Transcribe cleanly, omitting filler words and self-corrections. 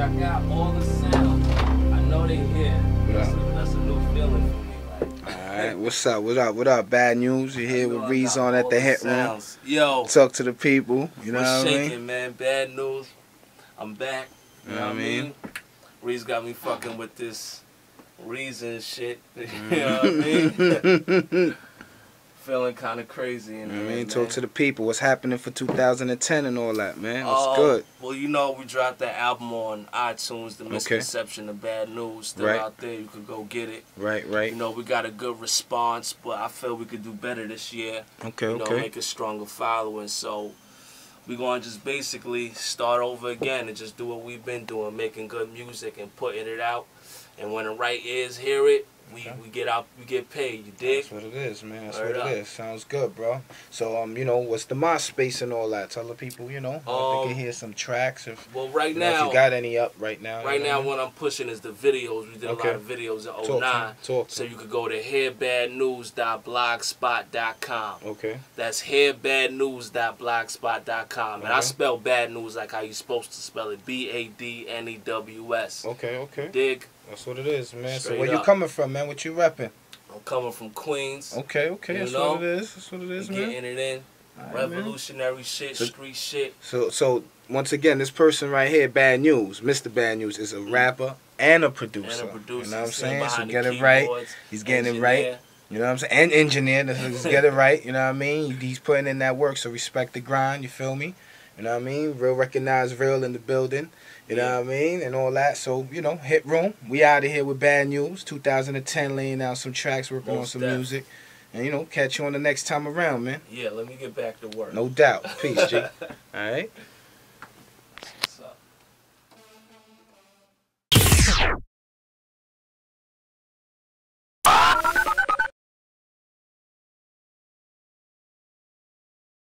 I got all the sounds. I know they here. That's a new feeling for me. Like. Alright, what's up? What up? Bad News. You're here with Rezon at the Hit Room. Yo. Talk to the people. You know what I mean? Shaking, man. Bad News. I'm back. You know what I mean? Reese got me fucking with this reason shit. You know what I mean? Feeling kind of crazy. You know what I mean? Talk to the people. What's happening for 2010 and all that, man? What's good? Well, you know, we dropped that album on iTunes, The Misconception of Bad News. Still out there. You could go get it. Right. You know, we got a good response, but I feel we could do better this year. You know, make a stronger following. So we're going to just basically start over again and just do what we've been doing, making good music and putting it out. And when the right ears hear it, we get paid. You dig? That's what it is, man. That's what it is. Sounds good, bro. So you know, what's the MySpace and all that? Tell the people, you know, they can hear some tracks. Well, right now, if you got any up right now. Right now, what I'm pushing is the videos. We did a lot of videos in 09. So you could go to hearbadnews.blogspot.com. Okay. That's hearbadnews.blogspot.com. And I spell bad news like how you supposed to spell it. BADNEWS. Okay. Dig? That's what it is, man. So where you coming from, man? What you repping? I'm coming from Queens. Okay. That's what it is. That's what it is, man. Getting it in. Revolutionary shit, street shit. So once again, this person right here, Bad News, Mr. Bad News, is a rapper and a producer. You know what I'm saying? So get it right. He's getting it right. You know what I'm saying? And engineer. Let's get it right. You know what I mean? He's putting in that work, so respect the grind. You feel me? You know what I mean? Real recognized, real in the building. You know what I mean? And all that. So, you know, Hit Room. We out of here with Bad News. 2010, laying out some tracks, working on some music. And, you know, catch you on the next time around, man. Yeah, let me get back to work. No doubt. Peace, G. All right?